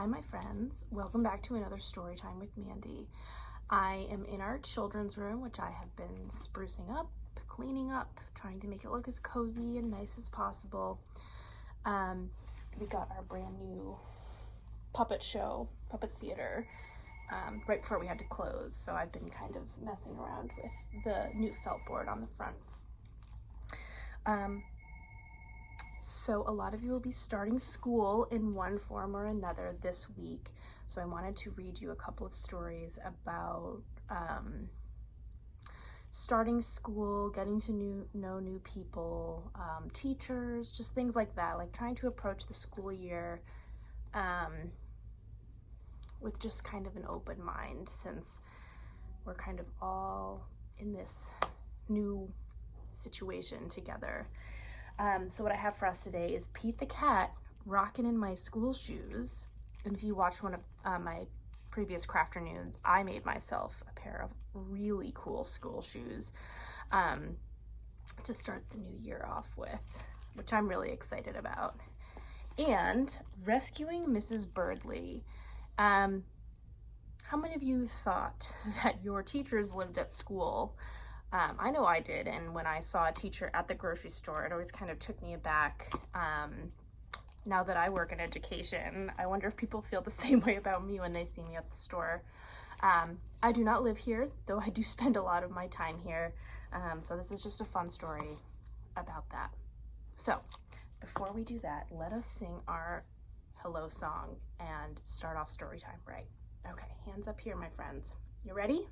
Hi, my friends. Welcome back to another story time with Mandy. I am in our children's room, which I have been sprucing up, cleaning up, trying to make it look as cozy and nice as possible. We got our brand new puppet theater, right before we had to close. So I've been kind of messing around with the new felt board on the front. So a lot of you will be starting school in one form or another this week. So I wanted to read you a couple of stories about starting school, getting to know new people, teachers, just things like that, like trying to approach the school year with just kind of an open mind, since we're kind of all in this new situation together. So what I have for us today is Pete the cat rocking in my school shoes. And if you watched one of my previous crafternoons, I made myself a pair of really cool school shoes to start the new year off with, which I'm really excited about. And rescuing Mrs. Birdley. How many of you thought that your teachers lived at school? I know I did, and when I saw a teacher at the grocery store, it always kind of took me aback. Now that I work in education, I wonder if people feel the same way about me when they see me at the store. I do not live here, though I do spend a lot of my time here, so this is just a fun story about that. So, before we do that, let us sing our hello song and start off story time right. Okay, hands up here, my friends. You ready?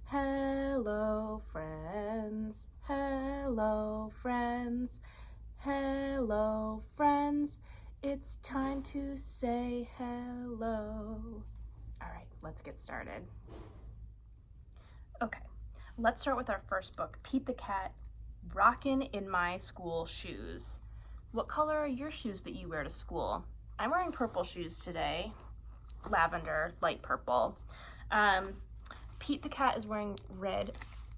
Hello, friends. Hello, friends. Hello, friends. It's time to say hello. All right, let's get started. Okay, let's start with our first book, Pete the Cat, Rockin' in My School Shoes. What color are your shoes that you wear to school? I'm wearing purple shoes today, lavender, light purple. Pete the cat is wearing red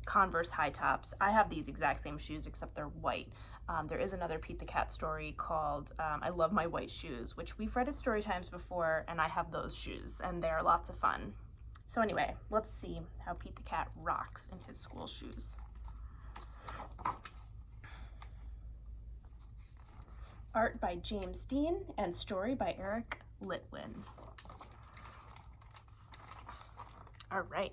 Converse high tops. I have these exact same shoes, except they're white. There is another Pete the cat story called I Love My White Shoes, which we've read at story times before, and I have those shoes, and they're lots of fun. So anyway, let's see how Pete the cat rocks in his school shoes. Art by James Dean and story by Eric Litwin. All right.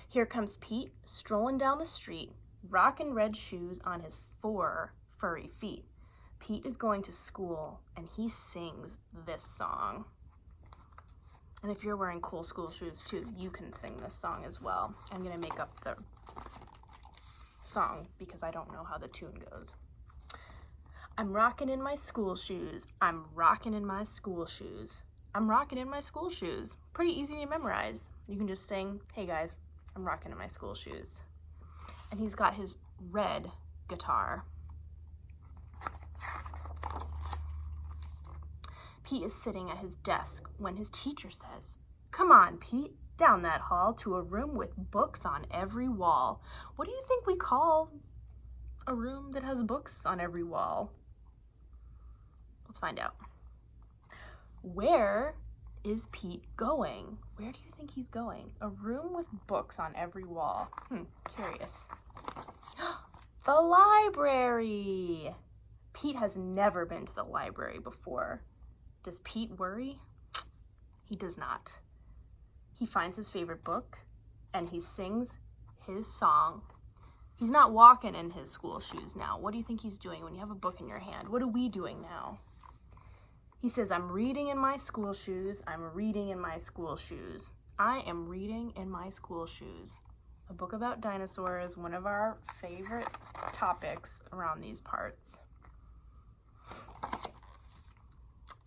Here comes Pete, strolling down the street, rocking red shoes on his 4 furry feet. Pete is going to school, and he sings this song. And if you're wearing cool school shoes too, you can sing this song as well. I'm gonna make up the song because I don't know how the tune goes. I'm rocking in my school shoes. I'm rocking in my school shoes. I'm rocking in my school shoes. Pretty easy to memorize. You can just sing, hey guys, I'm rocking in my school shoes. And he's got his red guitar. Pete is sitting at his desk when his teacher says, "Come on, Pete, down that hall to a room with books on every wall." What do you think we call a room that has books on every wall? Let's find out. Where is Pete going? Where do you think he's going? A room with books on every wall. Curious. The library! Pete has never been to the library before. Does Pete worry? He does not. He finds his favorite book and he sings his song. He's not walking in his school shoes now. What do you think he's doing when you have a book in your hand? What are we doing now? He says, I'm reading in my school shoes. I'm reading in my school shoes. I am reading in my school shoes. A book about dinosaurs, one of our favorite topics around these parts.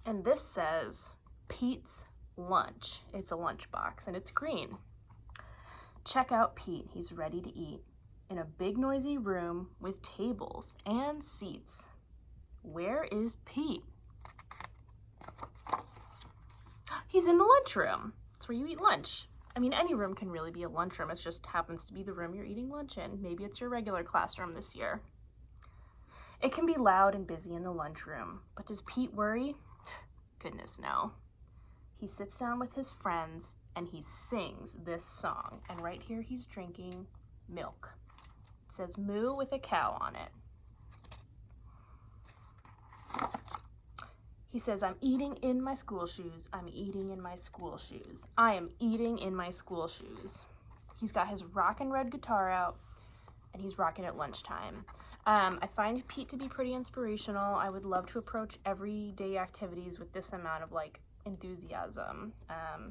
And this says Pete's lunch. It's a lunchbox and it's green. Check out Pete. He's ready to eat in a big noisy room with tables and seats. Where is Pete? He's in the lunchroom. It's where you eat lunch. I mean, any room can really be a lunchroom. It just happens to be the room you're eating lunch in. Maybe it's your regular classroom this year. It can be loud and busy in the lunchroom, but does Pete worry? Goodness, no. he sits down with his friends and he sings this song. And right here he's drinking milk. It says moo with a cow on it. He says, I'm eating in my school shoes. I'm eating in my school shoes. I am eating in my school shoes. He's got his rockin' red guitar out and he's rocking at lunchtime. I find Pete to be pretty inspirational. I would love to approach everyday activities with this amount of like enthusiasm.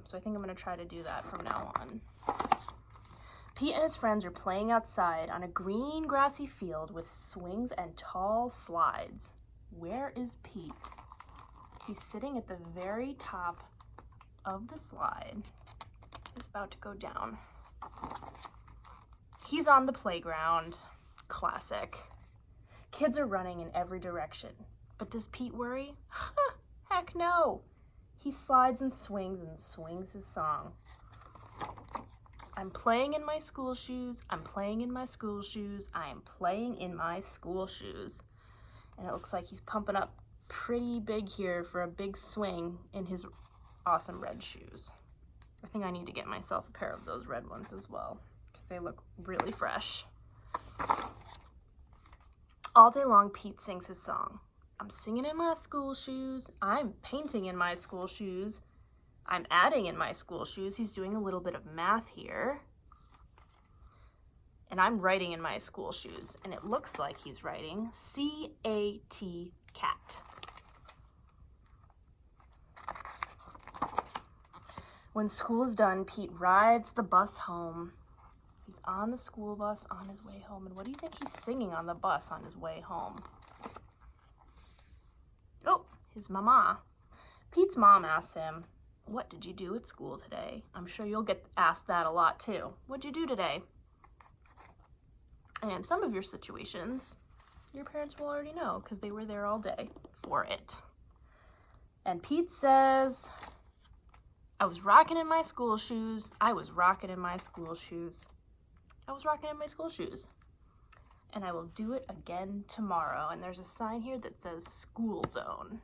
So I think I'm gonna try to do that from now on. Pete and his friends are playing outside on a green grassy field with swings and tall slides. Where is Pete? He's sitting at the very top of the slide. He's about to go down. He's on the playground. Classic. Kids are running in every direction. But does Pete worry? Heck no. He slides and swings his song. I'm playing in my school shoes. I'm playing in my school shoes. I am playing in my school shoes. And it looks like he's pumping up pretty big here for a big swing in his awesome red shoes. I think I need to get myself a pair of those red ones as well because they look really fresh. All day long, Pete sings his song. I'm singing in my school shoes. I'm painting in my school shoes. I'm adding in my school shoes. He's doing a little bit of math here. And I'm writing in my school shoes. And it looks like he's writing C-A-T, cat. When school's done, Pete rides the bus home. He's on the school bus on his way home. And what do you think he's singing on the bus on his way home? Oh, his mama. Pete's mom asks him, what did you do at school today? I'm sure you'll get asked that a lot too. What'd you do today? And in some of your situations, your parents will already know because they were there all day for it. And Pete says, I was rocking in my school shoes. I was rocking in my school shoes. I was rocking in my school shoes. And I will do it again tomorrow. And there's a sign here that says school zone.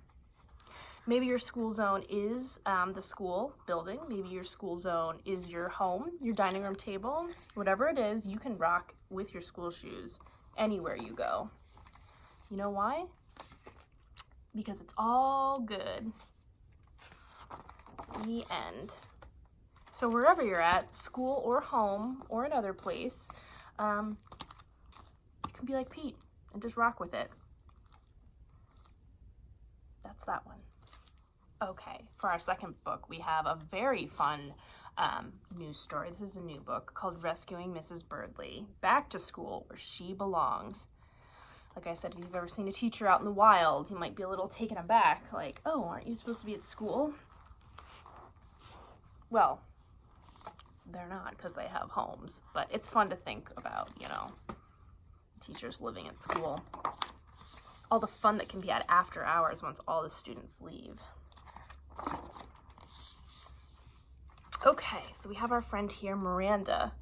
Maybe your school zone is the school building. Maybe your school zone is your home, your dining room table. Whatever it is, you can rock with your school shoes anywhere you go. You know why? Because it's all good. The end. So wherever you're at, school or home or another place, you can be like Pete and just rock with it. That's that one. Okay, for our second book, we have a very fun news story. This is a new book called Rescuing Mrs. Birdley, Back to School Where She Belongs. Like I said, if you've ever seen a teacher out in the wild, you might be a little taken aback, like, oh, aren't you supposed to be at school? Well, they're not because they have homes, but it's fun to think about, you know, teachers living at school. All the fun that can be had after hours once all the students leave. Okay, so we have our friend here, Miranda.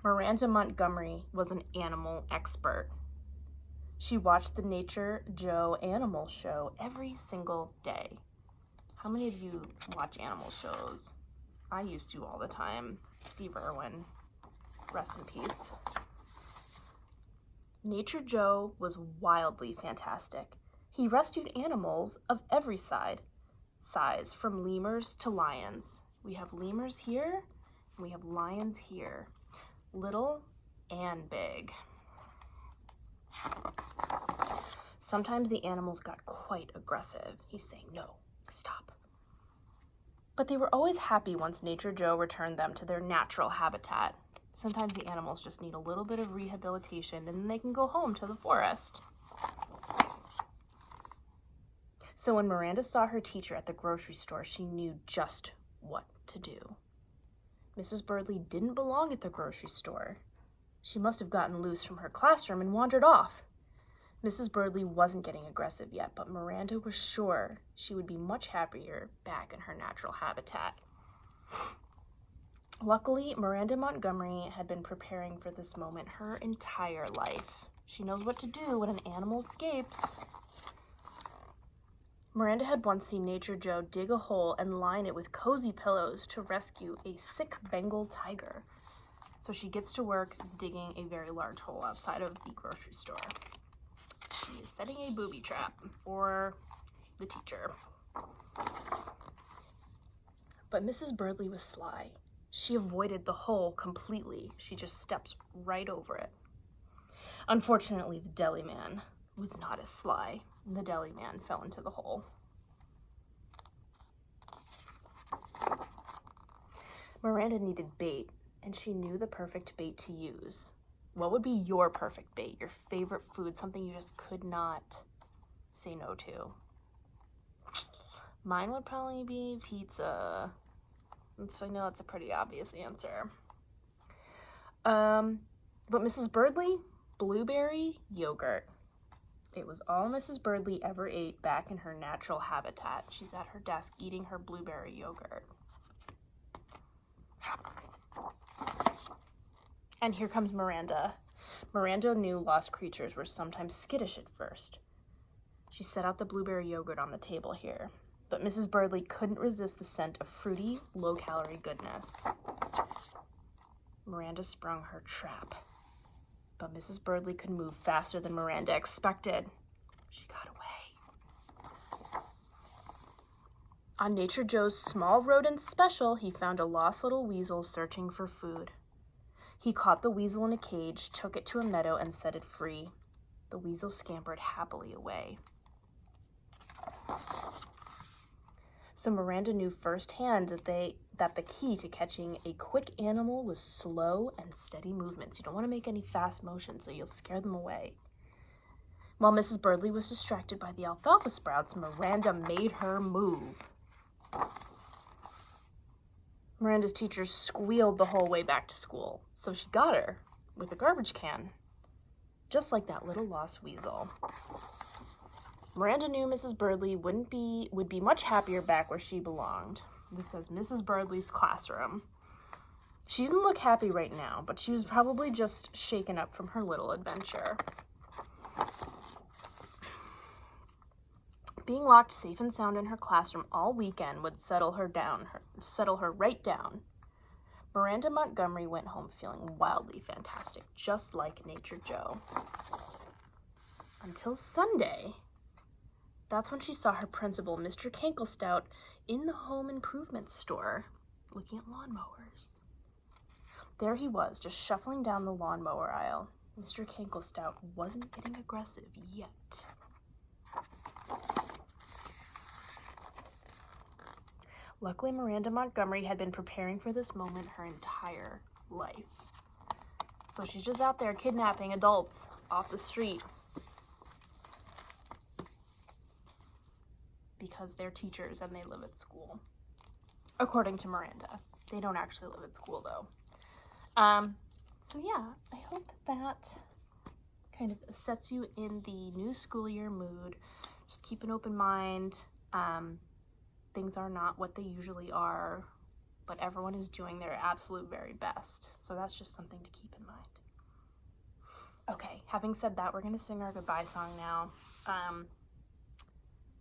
Miranda Montgomery was an animal expert. She watched the Nature Joe animal show every single day. How many of you watch animal shows? I used to all the time. Steve Irwin, rest in peace. Nature Joe was wildly fantastic. He rescued animals of every size, from lemurs to lions. We have lemurs here, and we have lions here, little and big. Sometimes the animals got quite aggressive. He's saying, no, stop. But they were always happy once Nature Joe returned them to their natural habitat. Sometimes the animals just need a little bit of rehabilitation and then they can go home to the forest. So when Miranda saw her teacher at the grocery store, she knew just what to do. Mrs. Birdley didn't belong at the grocery store. She must have gotten loose from her classroom and wandered off. Mrs. Birdley wasn't getting aggressive yet, but Miranda was sure she would be much happier back in her natural habitat. Luckily, Miranda Montgomery had been preparing for this moment her entire life. She knows what to do when an animal escapes. Miranda had once seen Nature Joe dig a hole and line it with cozy pillows to rescue a sick Bengal tiger. So she gets to work digging a very large hole outside of the grocery store. She is setting a booby trap for the teacher. But Mrs. Birdley was sly. She avoided the hole completely. She just steps right over it. Unfortunately, the deli man was not as sly. The deli man fell into the hole. Miranda needed bait, and she knew the perfect bait to use. What would be your perfect bait, your favorite food, something you just could not say no to? Mine would probably be pizza. So I know it's a pretty obvious answer. But Mrs. Birdley, blueberry yogurt. It was all Mrs. Birdley ever ate back in her natural habitat. She's at her desk eating her blueberry yogurt. And here comes Miranda. Miranda knew lost creatures were sometimes skittish at first. She set out the blueberry yogurt on the table here, but Mrs. Birdley couldn't resist the scent of fruity, low-calorie goodness. Miranda sprung her trap, but Mrs. Birdley could move faster than Miranda expected. She got away. On Nature Joe's small rodent special, he found a lost little weasel searching for food. He caught the weasel in a cage, took it to a meadow, and set it free. The weasel scampered happily away. So Miranda knew firsthand that the key to catching a quick animal was slow and steady movements. You don't want to make any fast motions, so you'll scare them away. While Mrs. Birdley was distracted by the alfalfa sprouts, Miranda made her move. Miranda's teacher squealed the whole way back to school, so she got her with a garbage can, just like that little lost weasel. Miranda knew Mrs. Birdley would be much happier back where she belonged. This says Mrs. Birdley's classroom. She didn't look happy right now, but she was probably just shaken up from her little adventure. Being locked safe and sound in her classroom all weekend would settle her right down. Miranda Montgomery went home feeling wildly fantastic, just like Nature Joe. Until Sunday. That's when she saw her principal, Mr. Kanklestout, in the home improvement store, looking at lawnmowers. There he was, just shuffling down the lawnmower aisle. Mr. Kanklestout wasn't getting aggressive yet. Luckily, Miranda Montgomery had been preparing for this moment her entire life. So she's just out there kidnapping adults off the street because they're teachers and they live at school. According to Miranda. They don't actually live at school, though. So yeah, I hope that kind of sets you in the new school year mood. Just keep an open mind. Things are not what they usually are, but everyone is doing their absolute very best. So that's just something to keep in mind. Okay, having said that, we're going to sing our goodbye song now.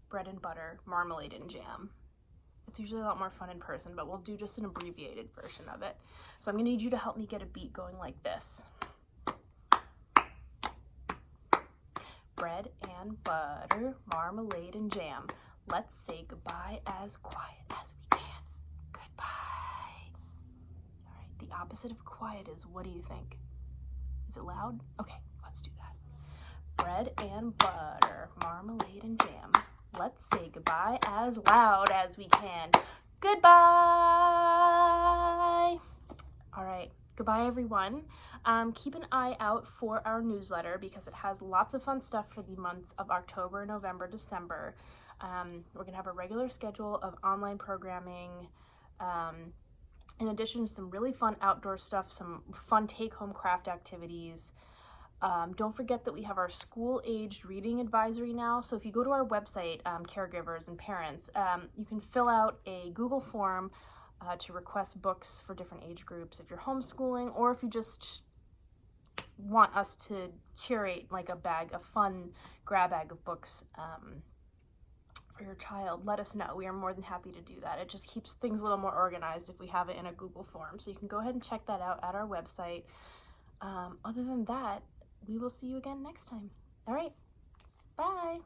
Bread and butter, marmalade and jam. It's usually a lot more fun in person, but we'll do just an abbreviated version of it. So I'm going to need you to help me get a beat going like this. Bread and butter, marmalade and jam. Let's say goodbye as quiet as we can. Goodbye. All right, the opposite of quiet is, what do you think? Is it loud? Okay, let's do that. Bread and butter, marmalade and jam. Let's say goodbye as loud as we can. Goodbye. All right, goodbye everyone. Keep an eye out for our newsletter because it has lots of fun stuff for the months of October, November, December. We're going to have a regular schedule of online programming. In addition to some really fun outdoor stuff, some fun take-home craft activities. Don't forget that we have our school-aged reading advisory now. So if you go to our website, caregivers and parents, you can fill out a Google form to request books for different age groups if you're homeschooling, or if you just want us to curate like a fun grab bag of books for or your child, let us know. We are more than happy to do that. It just keeps things a little more organized if we have it in a Google form. So you can go ahead and check that out at our website. Other than that, we will see you again next time. All right, bye.